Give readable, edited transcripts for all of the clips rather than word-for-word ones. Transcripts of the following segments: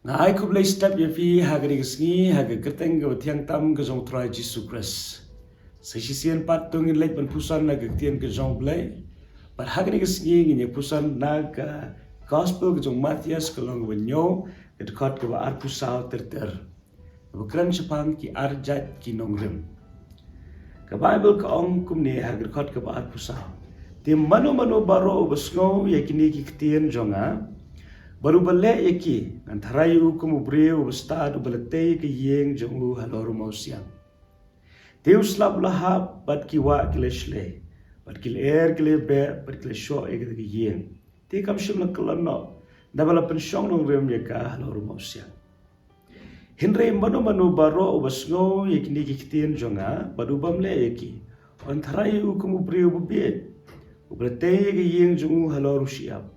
Ngai ku blai step ya fi hagri gisngi haga kerteng ga tiang tam ga jong try Jesus Christ. Sesisian pat tung in lek ban pusan na ga tiang ga jong blai. But hagri gisngi ngi pusan na ga gospel ga jong Matthias ga long ban nyo ga kot ga ar pusau ter. Ba kran chapang ki ar jait ki nongrim. Ka Bible ka ong kum ne hagri kot ga ar pusau. Tim mano baro basngo ya kini ki ktien jonga. Baru balik yaki antara yu kumu breu bestad balate ke yeng jongu haloru mausiang. Teu slap lahap bat kiwa kileshle, bat kil air kile be bat kile sho ege ke yeng. Te kam shim la kalano dabala pensyong nongrim yaka haloru mausiang. Hinre mano baro basngo yakini kikitien jonga baru bamle yaki antara yu kumu breu bubet balate ke yeng jongu haloru siap.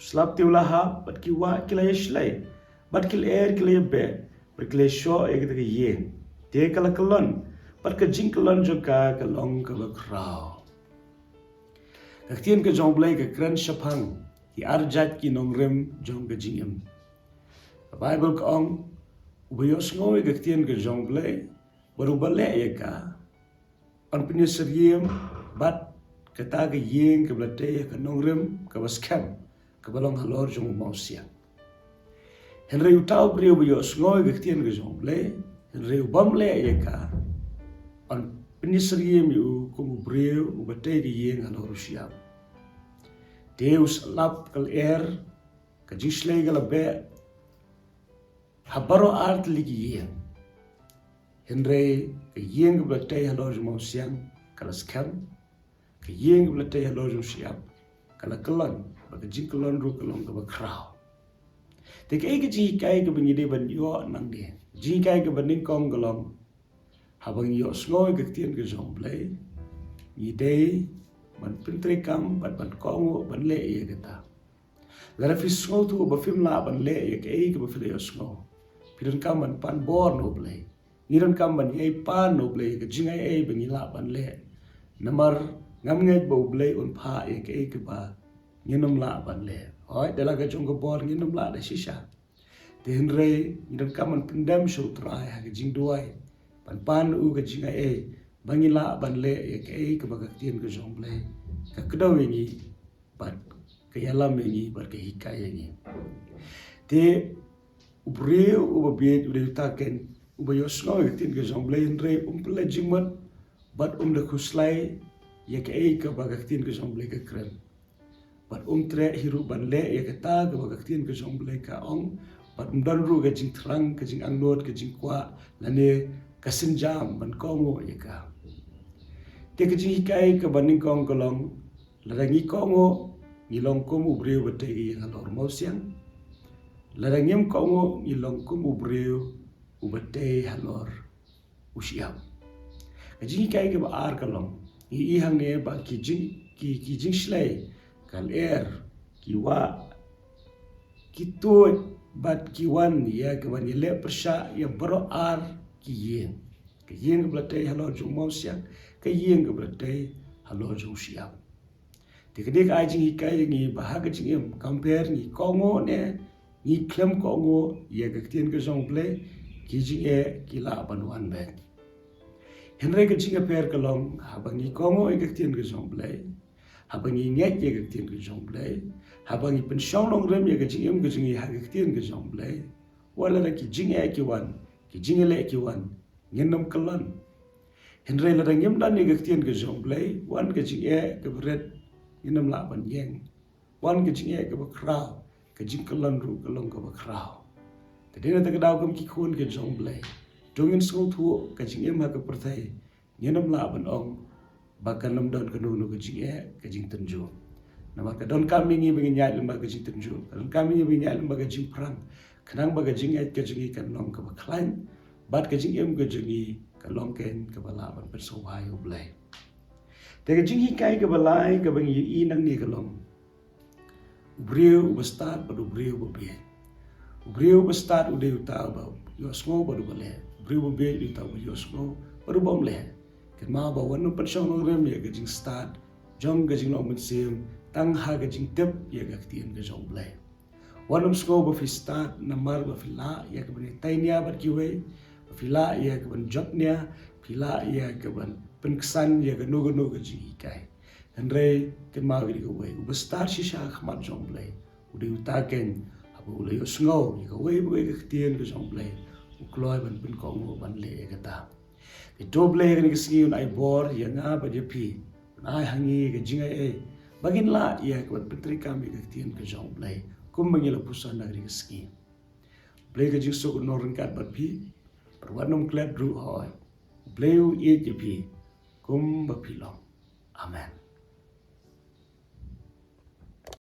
Slap tiu lahap, bat ki wa ki la yeshlai, bat ki air ki la be, bat ki la sho ege te ye. Te kala kalon, bat ka jing kalon jo ka long ka ba krao. Kaktien ka jong blai ka kran shapang, ki arjat ki nongrim jong ka jingim. Bible ka ong, ubayos ngoy kaktien ka jong blai, baru bale ye ka. An pinyasariyem, bat kata ka yeng ka blate ka nongrim ka baskem. Kabalong halor jong mausia. Henry utau brio bio sngoi gktien ge jong ble, Henry bamle ye ka. On penisriem yu kumu brio ubate ge yeng halor siap. Deus lap kal air ka jisle gal be habaro art ligi yeng. Henry ke yeng blate halor jong mausia kala skam. Ke yeng blate halor jong siap kala kelon. Bagi jingkelon ru kelong ke bakrau. Tek ai ke ji kai ke bengide ban yo nang de. Ji kai ke baning kong kelong. Habang yo snoi ke tien ke jong blai. Ni de ban pintre kam ban kong ban le ye kata. Lara fi snoi tu ba film la ban le ye ke ai ke ba fil yo snoi. Piran kam ban pan bor no blai. Niran kam ban ye pan no blai ke jingai ai ban la ban le. Namar ngam ngai bo blai un pha ye ke ai ke ba nginum la ban le oi dala ga jong bor nginum la da shisha te henre ngidan kaman pendam show try ha ga jing duai pan u ga jing ai bangi la ban le e ke ai ka ba tien ga jong ble ka kdo ni ban ka yalam ni bar ka hikai ni te ubreu u be u ta ken u ba yos no tien ga jong ble henre ple jing mat bat de khuslai ye ke ai ka ba tien ga jong ble ka kren Bat tre hiru ban le ya kata ke bagaktin ke jong blai ka ong bat dan ru ke jing trang ke jing angnot ke jing kwa lane kasin jam ban kongo ya ka te ke jing kai ke baning kong kolong larangi kongo ngilong kum ubreu bate ge ngalor mausiang larangim kongo ngilong kum ubreu ubate halor usiam ke jing kai ke ba ar kolong i hang ne ba ki jing shlai kal air kiwa kitut bat kiwan ya kawan le persha ya baro ar ki yeng blate halo jung mausia ke yeng blate halo jung siap tikdik ai jing kai ngi bahag jing em compare ni kongo ne ni klem kongo ya ka tien ke jong ble ki jing e kila banwan be henry ke jing per kalong habang ni kongo e ka tien ke jong ble habang i nget ye ke tien ke jong blai habang i pensyong nongrem ye ke jing ke jing ha ke tien ke jong blai wala la ki jing e ki wan ki jing le ki wan ngenom kalan henre la ngem dan ye ke tien ke jong blai wan ke jing e ke bret ngenom la ban yeng wan ke jing e ke ba krao ke jing kalan ru kalong ke ba krao tadena ta daw kum ki khon ke jong blai dongin so thu ke jing em ha ke perthai ngenom la ban ong bahkan lemdon kenu ke jing tenju nama ka don kami ni bagi nyai lembaga jing tenju don kami ni bagi nyai lembaga jing perang kenang baga jing ke jing kan long ke baklain bat ke jing em ke jing ka long ken ke bala ban persowai ublai te ke jing kai ke balai ke bagi i nang ni ke long ubriu ubastat padu ubriu bobie ubriu ubastat ude uta ba yosmo padu bale ubriu bobie uta ba yosmo padu bomle Kema ba wanu pensyong nongrem ya gajing start jong gajing long mensim tang ha gajing tep ya gak tien ke jong blai Wanum sko ba fi start namar ba fi la ya ke ban tainia ba kiwe ba fi la ya ke ban jobnya fi la ya ke ban penkesan ya ke nogo ji kai. Andre ke ma gri ko we ba start shisha khmat jong blai. Ude utaken abu le yo sngo ya ke we ke tien ke jong blai. Ukloi ban pen kong ban le ke ta. Ke do blai ke ski un ai bor ya nga ba je pi. Ai hangi ke jingai e bagin la ya ke ban petrika mi ke tien ke jong blai. Kum mangila pusan nagri ski. Blai ke jiso ko noren kat bat pi. Perwanum klep dru hoi. Blai u je pi. Kum ba pilong. Amen.